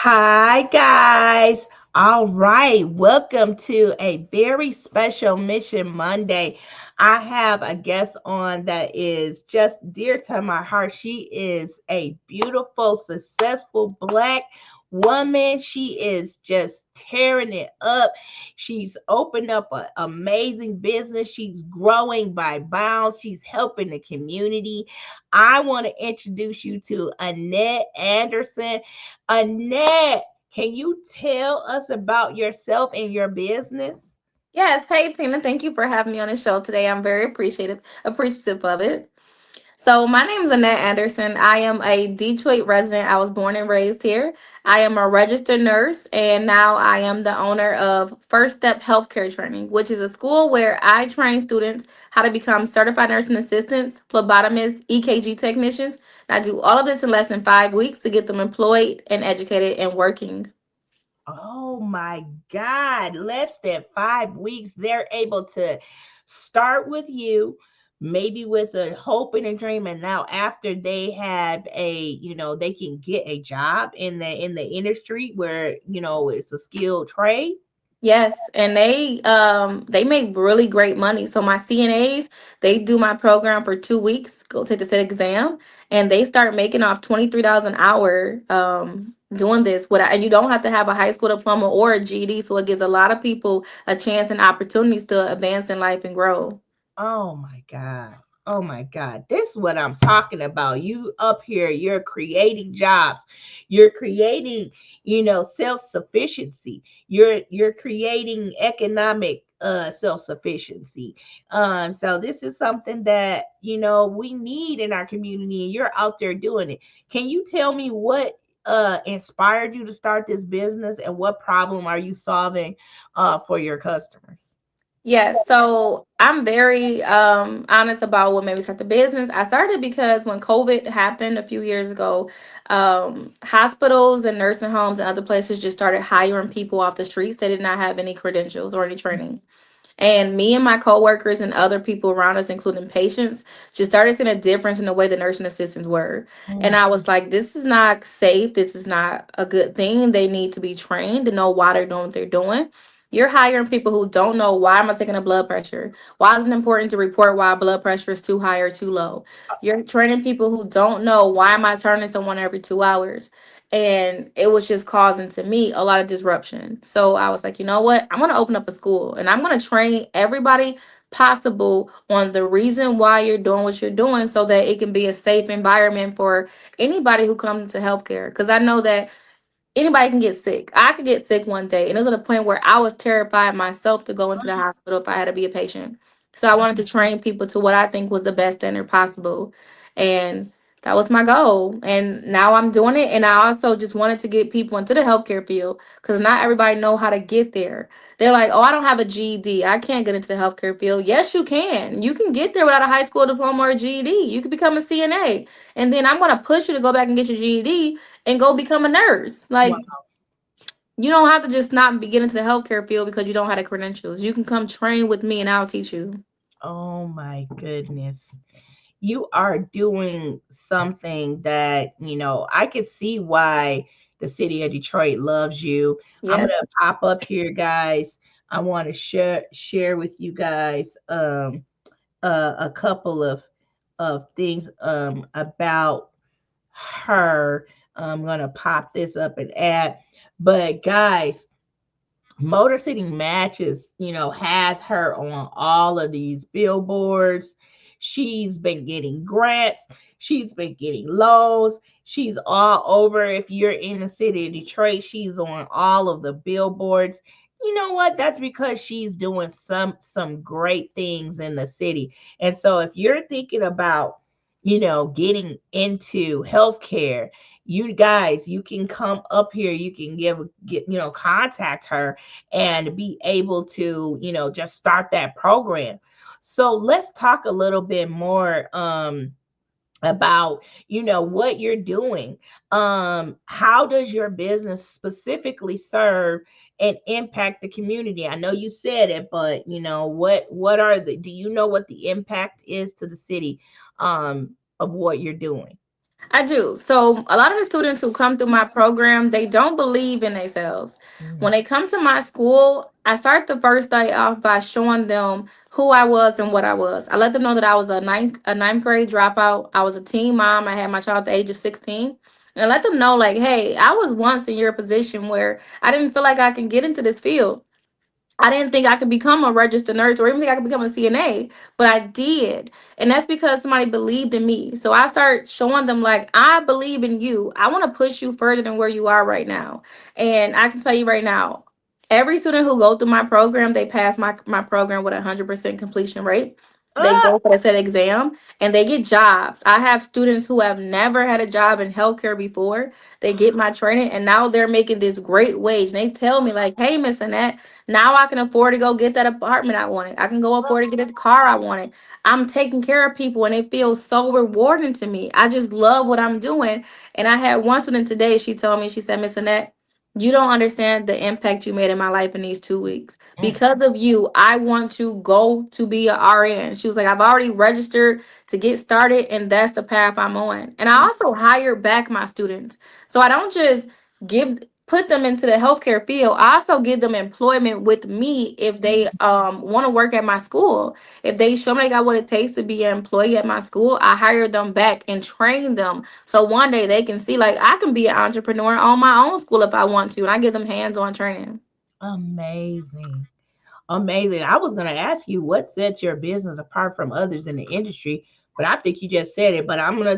Hi, guys. All right. Welcome to a very special Mission Monday. I have a guest on that is just dear to my heart. She is a beautiful, successful Black woman. She is just tearing it up. She's opened up an amazing business. She's growing by bounds. She's helping the community. I want to introduce you to Annette Anderson. Annette, can you tell us about yourself and your business? Yes, hey Tina, thank you for having me on the show today. I'm very appreciative of it. So my name is Annette Anderson. I am a Detroit resident. I was born and raised here. I am a registered nurse, and now I am the owner of First Step Healthcare Training, which is a school where I train students how to become certified nursing assistants, phlebotomists, EKG technicians. And I do all of this in less than 5 weeks to get them employed and educated and working. Oh my God, less than 5 weeks. They're able to start with you, maybe with a hope and a dream. And now after they have they can get a job in the industry where, it's a skilled trade. Yes, and they make really great money. So my CNAs, they do my program for 2 weeks, go take the state exam, and they start making off $23 an hour doing this. And you don't have to have a high school diploma or a GED, so it gives a lot of people a chance and opportunities to advance in life and grow. Oh my God. Oh my God. This is what I'm talking about. You up here, you're creating jobs. You're creating, self-sufficiency. You're creating economic self-sufficiency. So this is something that, we need in our community, and you're out there doing it. Can you tell me what inspired you to start this business, and what problem are you solving for your customers? Yes, so I'm very honest about what made me start the business. I started because when COVID happened a few years ago, hospitals and nursing homes and other places just started hiring people off the streets. They did not have any credentials or any training. And me and my coworkers and other people around us, including patients, just started seeing a difference in the way the nursing assistants were. And I was like, this is not safe. This is not a good thing. They need to be trained to know why they're doing what they're doing. You're hiring people who don't know, why am I taking a blood pressure? Why is it important to report why blood pressure is too high or too low? You're training people who don't know, why am I turning someone every 2 hours? And it was just causing to me a lot of disruption. So I was like, you know what? I'm going to open up a school and I'm going to train everybody possible on the reason why you're doing what you're doing so that it can be a safe environment for anybody who comes into healthcare. Because I know that anybody can get sick. I could get sick one day. And it was at a point where I was terrified myself to go into the hospital if I had to be a patient. So I wanted to train people to what I think was the best standard possible. And that was my goal. And now I'm doing it. And I also just wanted to get people into the healthcare field because not everybody know how to get there. They're like, oh, I don't have a GED. I can't get into the healthcare field. Yes, you can. You can get there without a high school diploma or a GED. You can become a CNA. And then I'm going to push you to go back and get your GED and go become a nurse. Like you don't have to just not be get into the healthcare field because you don't have the credentials. You can come train with me and I'll teach you. Oh my goodness. You are doing something that, I could see why the city of Detroit loves you. I'm Yes. gonna pop up here, guys. I want to share with you guys a couple of things about her. I'm gonna pop this up and add. But guys, Motor City Matches, has her on all of these billboards. She's been getting grants. She's been getting loans. She's all over. If you're in the city of Detroit, she's on all of the billboards. You know what? That's because she's doing some great things in the city. And so if you're thinking about, getting into healthcare, you guys, you can come up here. You can contact her and be able to, just start that program. So let's talk a little bit more about, what you're doing. How does your business specifically serve and impact the community? I know you said it, but what are the do you know what the impact is to the city of what you're doing? I do. So a lot of the students who come through my program, they don't believe in themselves. When Mm. they come to my school, I start the first day off by showing them who I was and what I was. I let them know that I was a ninth grade dropout. I was a teen mom. I had my child at the age of 16. And let them know, like, hey, I was once in your position where I didn't feel like I can get into this field. I didn't think I could become a registered nurse or even think I could become a CNA, but I did. And that's because somebody believed in me. So I start showing them, like, I believe in you. I want to push you further than where you are right now. And I can tell you right now, every student who go through my program, they pass my program with a 100% completion rate. They Ah, go for the set exam and they get jobs. I have students who have never had a job in healthcare before. They get my training and now they're making this great wage. And they tell me, like, hey, Miss Annette, now I can afford to go get that apartment I wanted. I can go afford to get the car I wanted. I'm taking care of people and it feels so rewarding to me. I just love what I'm doing. And I had one student today, she told me, she said, Miss Annette, you don't understand the impact you made in my life in these 2 weeks. mm, Because of you, I want to go to be a RN. She was like, I've already registered to get started, and that's the path I'm on. And I mm, also hire back my students. So I don't just give put them into the healthcare field. I also give them employment with me if they want to work at my school. If they show me they got what it takes to be an employee at my school, I hire them back and train them. So one day they can see, like, I can be an entrepreneur on my own school if I want to. And I give them hands-on training. amazing. Amazing. I was going to ask you what sets your business apart from others in the industry, but I think you just said it, but I'm going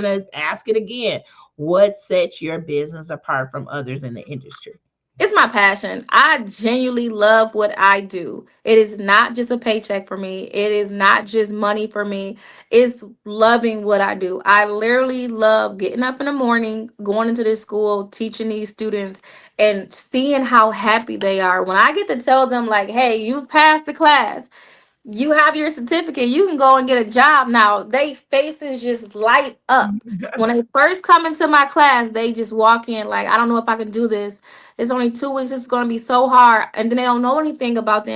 to ask it again. What sets your business apart from others in the industry? It's my passion. I genuinely love what I do. It is not just a paycheck for me. It is not just money for me. It's loving what I do. I literally love getting up in the morning, going into this school, teaching these students, and seeing how happy they are. When I get to tell them, like, hey, you passed the class, you have your certificate, you can go and get a job now. They faces just light up. When they first come into my class, they just walk in like, I don't know if I can do this. It's only 2 weeks, it's going to be so hard. And then they don't know anything about the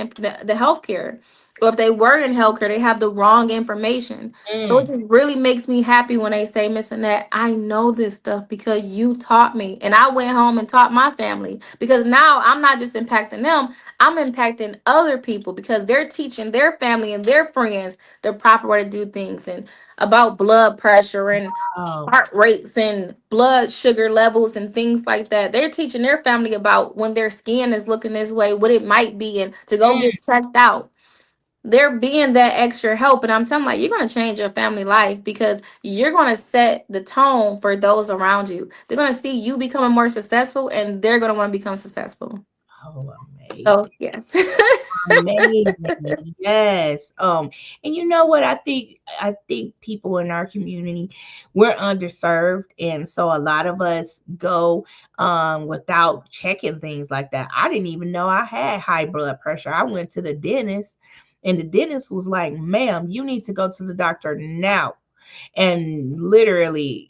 healthcare. Or if they were in healthcare, they have the wrong information. So it Mm. just really makes me happy when they say, Miss Annette, I know this stuff because you taught me. And I went home and taught my family. Because now I'm not just impacting them, I'm impacting other people because they're teaching their family and their friends the proper way to do things and about blood pressure and Oh. heart rates and blood sugar levels and things like that. They're teaching their family about when their skin is looking this way, what it might be, and to go Mm. get checked out. They're being that extra help. And I'm telling you, like, you're going to change your family life because you're going to set the tone for those around you. They're going to see you becoming more successful and they're going to want to become successful. Oh, So, amazing. yes. Amazing. Yes. And you know what? I think people in our community, we're underserved. And so a lot of us go without checking things like that. I didn't even know I had high blood pressure. I went to the dentist and the dentist was like, ma'am, you need to go to the doctor now. And literally,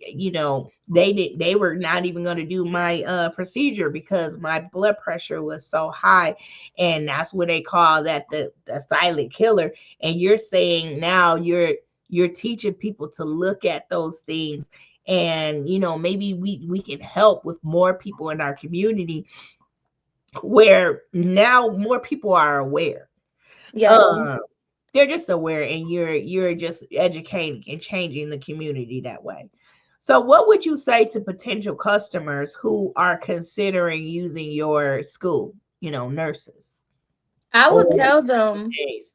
they were not even going to do my procedure because my blood pressure was so high. And that's what they call that, the silent killer. And you're saying now you're teaching people to look at those things, and maybe we can help with more people in our community where now more people are aware. Yes. um they're just aware, and you're just educating and changing the community that way. So what would you say to potential customers who are considering using your school, nurses I or would tell them days?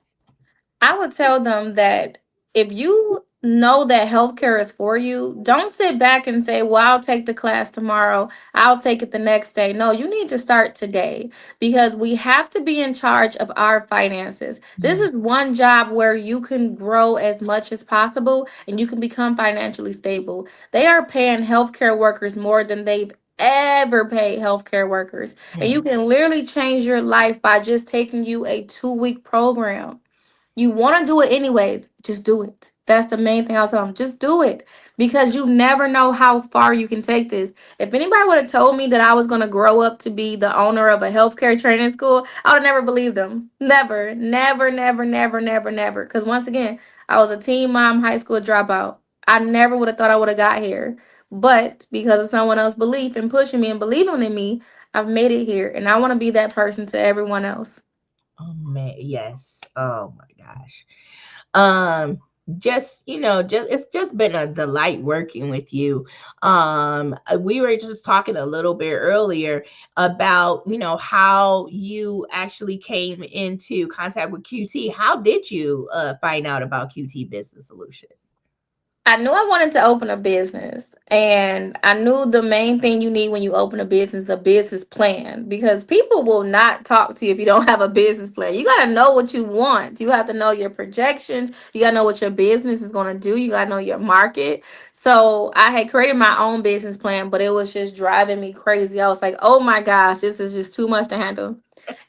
I would tell them that if you know that healthcare is for you, don't sit back and say, well, I'll take the class tomorrow. I'll take it the next day. No, you need to start today because we have to be in charge of our finances. This Mm. is one job where you can grow as much as possible and you can become financially stable. They are paying healthcare workers more than they've ever paid healthcare workers. And you Yes. can literally change your life by just taking you a 2 week program. You want to do it anyways, just do it. That's the main thing I was telling them. Just do it because you never know how far you can take this. If anybody would have told me that I was going to grow up to be the owner of a healthcare training school, I would have never believed them. Never, never, never, never, never, never. Because once again, I was a teen mom, high school dropout. I never would have thought I would have got here. But because of someone else's belief and pushing me and believing in me, I've made it here. And I want to be that person to everyone else. Oh man, yes. Oh my gosh. um just just it's just been a delight working with you. We were just talking a little bit earlier about how you actually came into contact with QT. How did you find out about QT Business Solutions? I knew I wanted to open a business, and I knew the main thing you need when you open a business plan, because people will not talk to you if you don't have a business plan. You got to know what you want. You have to know your projections. You got to know what your business is going to do. You got to know your market. So I had created my own business plan, but it was just driving me crazy. I was like, oh my gosh, this is just too much to handle.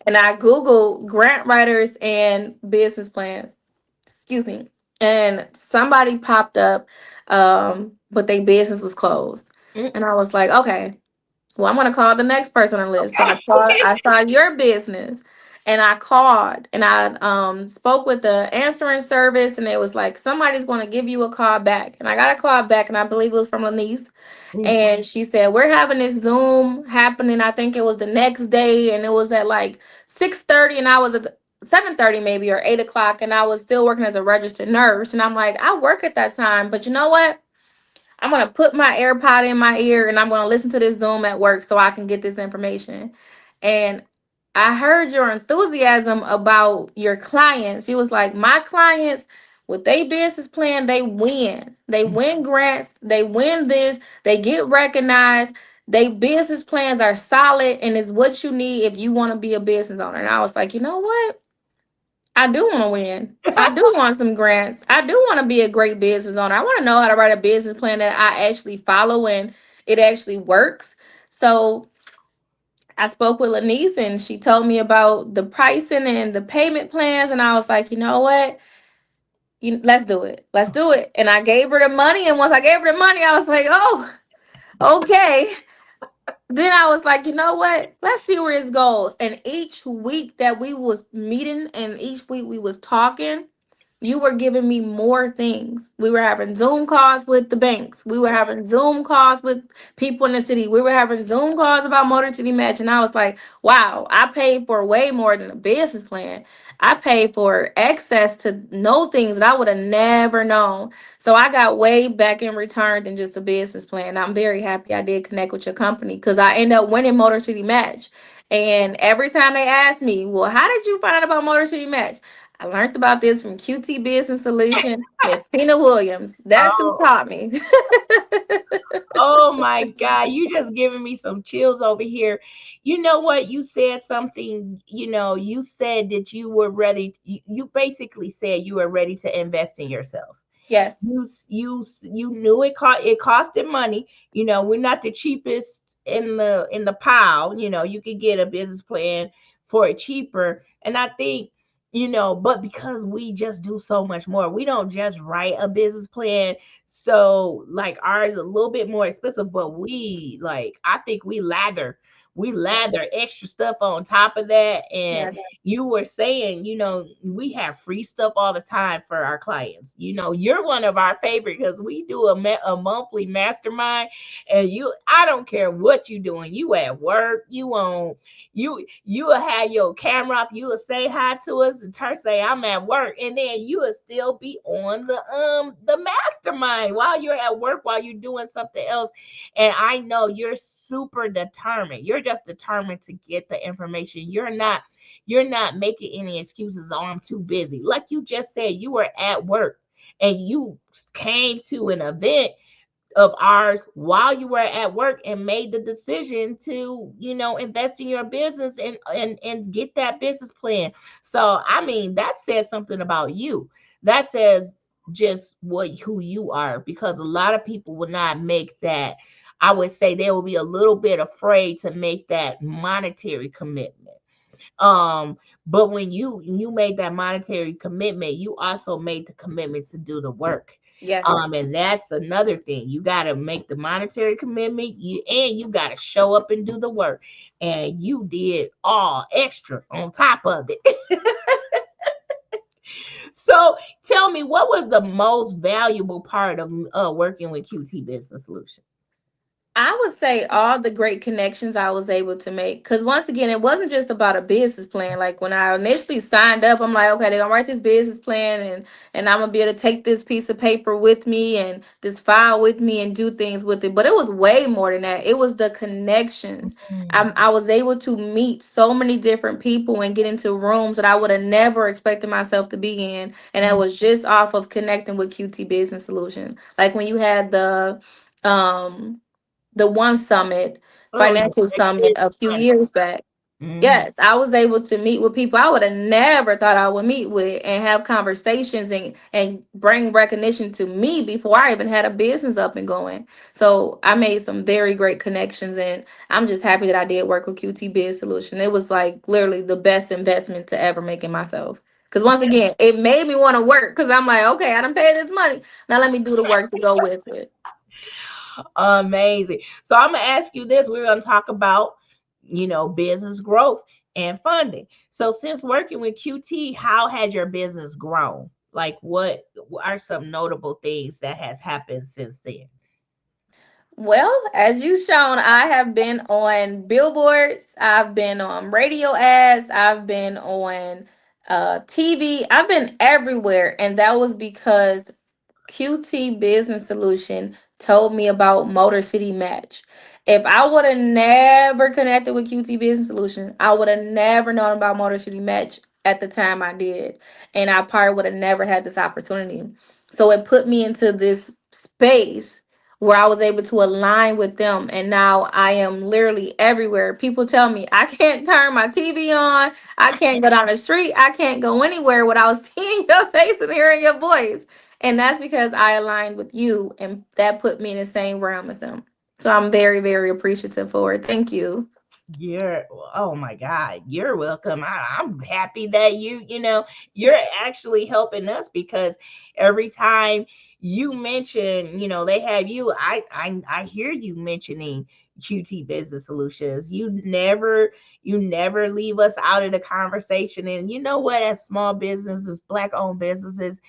And I Googled grant writers and business plans, excuse me, and somebody popped up, but their business was closed. Mm, And I was like, okay, well, I'm gonna call the next person on the list. So okay. I saw your business, and I called, and I spoke with the answering service, and it was like, somebody's gonna give you a call back. And I got a call back, and I believe it was from Lanice. Mm, And she said, we're having this Zoom happening. I think it was the next day, and it was at like 6:30, and I was at 7:30 maybe, or 8 o'clock, and I was still working as a registered nurse. And I'm like, I work at that time, but you know what? I'm gonna put my AirPod in my ear, and I'm gonna listen to this Zoom at work so I can get this information. And I heard your enthusiasm about your clients. You was like, my clients with their business plan, they win. They mm. win grants, they win this, they get recognized. They business plans are solid, and it's what you need if you want to be a business owner. And I was like, you know what? I do want to win. I do want some grants. I do want to be a great business owner. I want to know how to write a business plan that I actually follow and it actually works. So I spoke with Lanice, and she told me about the pricing and the payment plans. And I was like, you know what? Let's do it. Let's do it. And I gave her the money. And once I gave her the money, I was like, oh, okay. Then I was like, you know what? Let's see where this goes. And each week that we was meeting and each week we was talking, you were giving me more things. We were having Zoom calls with the banks. We were having Zoom calls with people in the city. We were having Zoom calls about Motor City Match. And I was like, wow, I paid for way more than a business plan. I paid for access to know things that I would have never known. So I got way back in return than just a business plan. I'm very happy I did connect with your company because I ended up winning Motor City Match. And every time they ask me, well, how did you find out about Motor City Match? I learned about this from QT Business Solution, Miss Tina Williams. That's who Oh, taught me. oh my God, you just giving me some chills over here. You know what? You said something, you said that you were ready. You basically said you were ready to invest in yourself. Yes. You knew it costed money. We're not the cheapest in the pile. You could get a business plan for it cheaper. And I think, but because we just do so much more, we don't just write a business plan. So like ours a little bit more expensive, but I think we Yes. lather extra stuff on top of that. And Yes. you were saying, we have free stuff all the time for our clients. You're one of our favorite because we do a monthly mastermind, and I don't care what you're doing. You at work, you will have your camera up, you will say hi to us, and turn say I'm at work, and then you will still be on the mastermind while you're at work, while you're doing something else. And I know you're super determined. You're just determined to get the information. You're not making any excuses. Oh, I'm too busy. Like you just said, you were at work and you came to an event of ours while you were at work and made the decision to invest in your business and get that business plan. So I mean, that says something about you. That says just who you are, because a lot of people will not make that. I would say they will be a little bit afraid to make that monetary commitment. um but when you made that monetary commitment, you also made the commitment to do the work. Yes. And that's another thing. You got to make the monetary commitment, you got to show up and do the work, and you did all extra on top of it. So tell me, what was the most valuable part of working with QT Business Solutions? I would say all the great connections I was able to make. Because once again, it wasn't just about a business plan. Like when I initially signed up, I'm like, okay, they're gonna write this business plan, and I'm gonna be able to take this piece of paper with me and this file with me and do things with it. But it was way more than that. It was the connections. Mm, I was able to meet so many different people and get into rooms that I would have never expected myself to be in. And that mm. was just off of connecting with QT Business Solution. Like when you had um the one summit, Oh yeah, financial that summit a business few plan. years back. Hmm. Yes, I was able to meet with people I would have never thought I would meet with and have conversations and bring recognition to me before I even had a business up and going. So I made some very great connections, and I'm just happy that I did work with QT Biz Solution. It was like literally the best investment to ever make in myself. Because once again, it made me want to work because I'm like, okay, I done paid this money. Now let me do the work to go with it. Amazing. So I'm gonna ask you this. We're gonna talk about, business growth and funding. So since working with QT, how has your business grown? Like what are some notable things that has happened since then? Well, as you shown, I have been on billboards, I've been on radio ads, I've been on TV, I've been everywhere. And that was because QT Business Solution told me about Motor City Match. If I would have never connected with QT Business Solution, I would have never known about Motor City Match at the time I did. And I probably would have never had this opportunity. So it put me into this space where I was able to align with them. And now I am literally everywhere. People tell me I can't turn my TV on, I can't go down the street, I can't go anywhere without seeing your face and hearing your voice. And that's because I aligned with you, and that put me in the same realm as them. So I'm very, very appreciative for it. Thank you. You're oh my God, you're welcome. I'm happy that you're actually helping us because every time you mention, they have you, I hear you mentioning QT Business Solutions. You never leave us out of the conversation. And you know what, as small businesses, black owned businesses,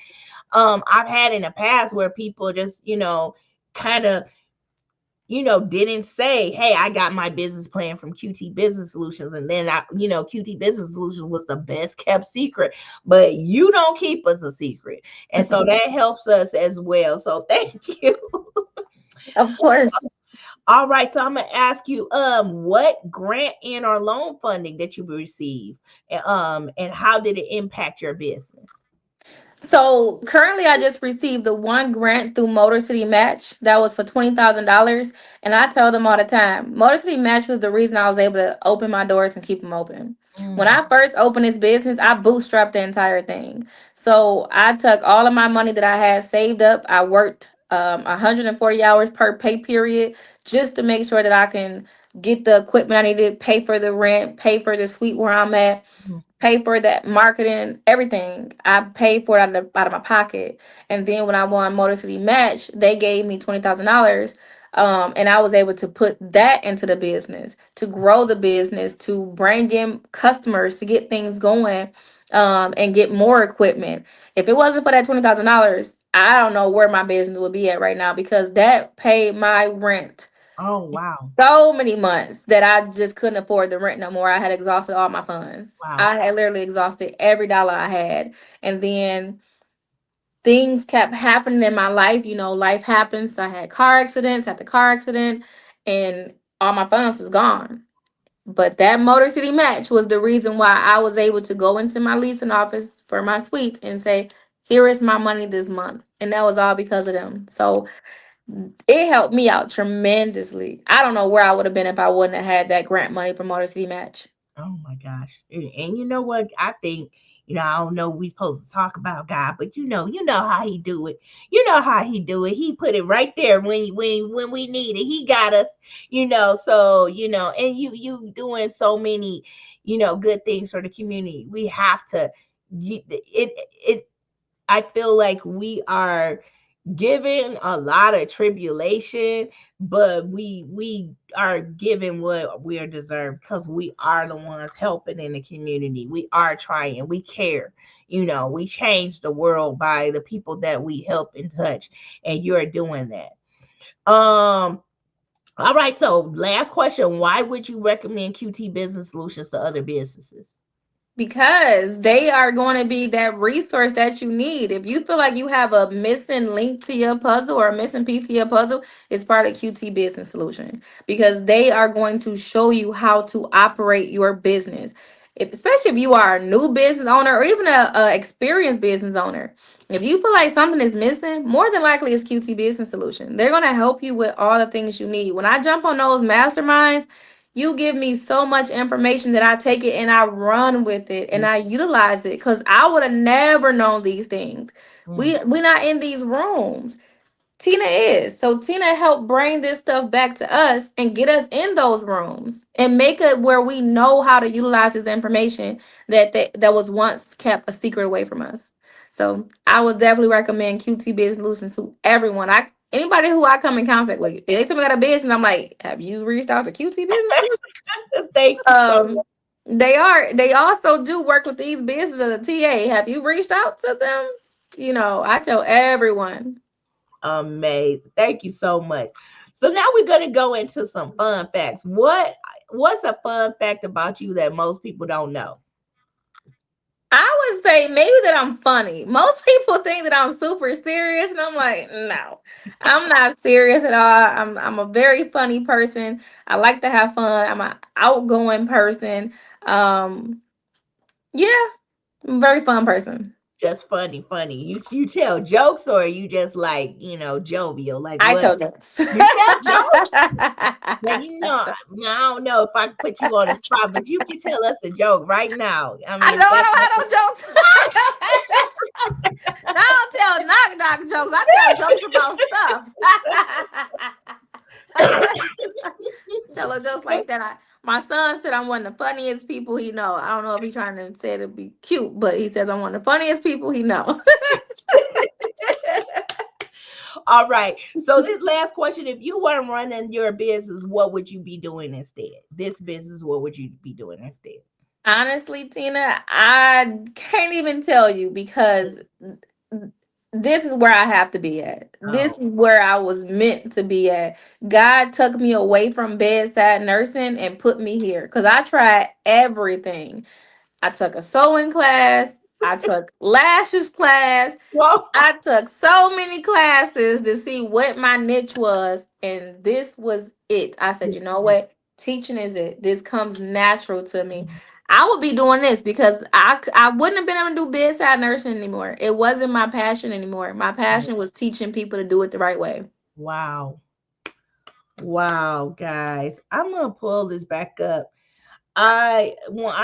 I've had in the past where people just, kind of didn't say, hey, I got my business plan from QT Business Solutions. And then QT Business Solutions was the best kept secret, but you don't keep us a secret. And so that helps us as well. So thank you. Of course. All right. So I'm going to ask you, what grant and or loan funding that you received, and how did it impact your business? So currently, I just received the one grant through Motor City Match that was for $20,000, and I tell them all the time, Motor City Match was the reason I was able to open my doors and keep them open. When Mm, I first opened this business, I bootstrapped the entire thing. So I took all of my money that I had saved up. I worked 140 hours per pay period just to make sure that I can get the equipment I needed, pay for the rent, pay for the suite where I'm at, mm, pay for that marketing, everything. I paid for it out of my pocket. And then when I won Motor City Match, they gave me $20,000. And I was able to put that into the business, to grow the business, to bring in customers, to get things going, and get more equipment. If it wasn't for that $20,000, I don't know where my business would be at right now because that paid my rent oh, wow. so many months that I just couldn't afford the rent no more. I had exhausted all my funds. Wow. I had literally exhausted every dollar I had. And then things kept happening in my life. You know, life happens. So I had car accidents, had the car accident, and all my funds was gone. But that Motor City Match was the reason why I was able to go into my leasing office for my suites and say, here is my money this month. And that was all because of them. So it helped me out tremendously. I don't know where I would have been if I wouldn't have had that grant money from Motor City Match. Oh my gosh. And you know what? I think, I don't know we supposed to talk about God, but you know how he do it. You know how he do it. He put it right there when we need it. He got us, so and you doing so many, good things for the community. We have to it I feel like we are given a lot of tribulation, but we are given what we are deserved because we are the ones helping in the community. We are trying, we care, we change the world by the people that we help and touch, and you're doing that. All right, so last question, why would you recommend QT Business Solutions to other businesses? Because they are going to be that resource that you need. If you feel like you have a missing link to your puzzle or a missing piece of your puzzle, it's part of QT Business Solution, because they are going to show you how to operate your business. Especially if you are a new business owner or even a experienced business owner. If you feel like something is missing, more than likely it's QT Business Solution. They're going to help you with all the things you need. When I jump on those masterminds, you give me so much information that I take it and I run with it and I utilize it, because I would have never known these things. Mm, We're not in these rooms. Tina is. So Tina helped bring this stuff back to us and get us in those rooms and make it where we know how to utilize this information that was once kept a secret away from us. So I would definitely recommend QT Business Solutions to everyone. Anybody who I come in contact with, if they tell me I got a business, I'm like, have you reached out to QT Business Solutions? thank you so much. They also do work with these businesses as a TA. Have you reached out to them? I tell everyone. Amazing. Thank you so much. So now we're going to go into some fun facts. What's a fun fact about you that most people don't know? I would say maybe that I'm funny. Most people think that I'm super serious, and I'm like, no, I'm not serious at all. I'm a very funny person. I like to have fun. I'm an outgoing person. Um, yeah, I'm a very fun person. Just funny, funny. You tell jokes, or you just like, jovial? Like I what? tell jokes. You tell jokes? Now I you tell know, jokes. I don't know if I can put you on the spot, but you can tell us a joke right now. I I mean, know if I that's don't have no jokes. I don't tell knock jokes. I tell jokes about stuff. Tell her jokes like that. My son said I'm one of the funniest people he know. I don't know if he's trying to say it to be cute, but he says I'm one of the funniest people he know. all right. So this last question, if you weren't running your business, what would you be doing instead? This business, what would you be doing instead? Honestly, Tina, I can't even tell you, because this is where I have to be at. This Oh, is where I was meant to be at. God took me away from bedside nursing and put me here, because I tried everything. I took a sewing class, I took lashes class, well, I took so many classes to see what my niche was, and this was it. I said, you this, know what? Teaching is it. This comes natural to me. I would be doing this because I wouldn't have been able to do bedside nursing anymore. It wasn't my passion anymore. My passion was teaching people to do it the right way. wow. Wow, guys. I'm gonna pull this back up. I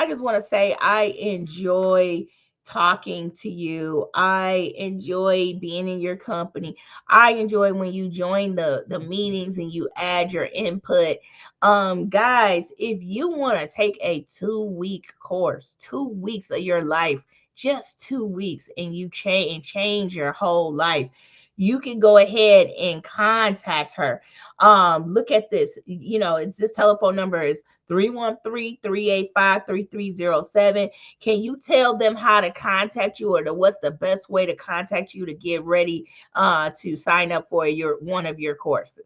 just want to say I enjoy talking to you. I enjoy being in your company. I enjoy when you join the meetings and you add your input. Guys, if you want to take a 2 week course, 2 weeks of your life, just 2 weeks, and you change your whole life, you can go ahead and contact her. Look at this. It's this telephone number is 313-385-3307. Can you tell them how to contact you, or what's the best way to contact you to get ready to sign up for your one of your courses?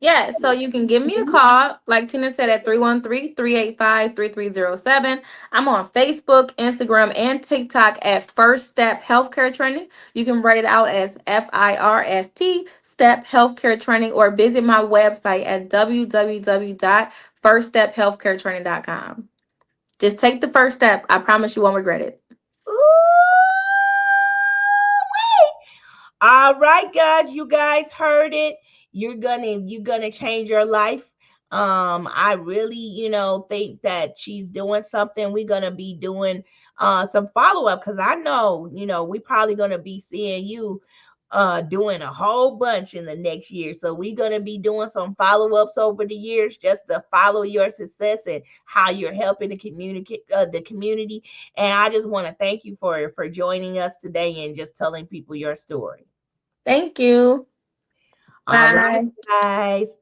Yeah, so you can give me a call, like Tina said, at 313-385-3307. I'm on Facebook, Instagram, and TikTok at First Step Healthcare Training. You can write it out as FIRST, Step Healthcare Training, or visit my website at www.firststephealthcaretraining.com. Just take the first step. I promise you won't regret it. Ooh, all right, guys, you guys heard it. You're gonna change your life. I really, think that she's doing something. We're gonna be doing some follow-up, because I know, we probably gonna be seeing you doing a whole bunch in the next year. So we're gonna be doing some follow-ups over the years just to follow your success and how you're helping the community. And I just want to thank you for joining us today and just telling people your story. Thank you. All right, Bye. guys.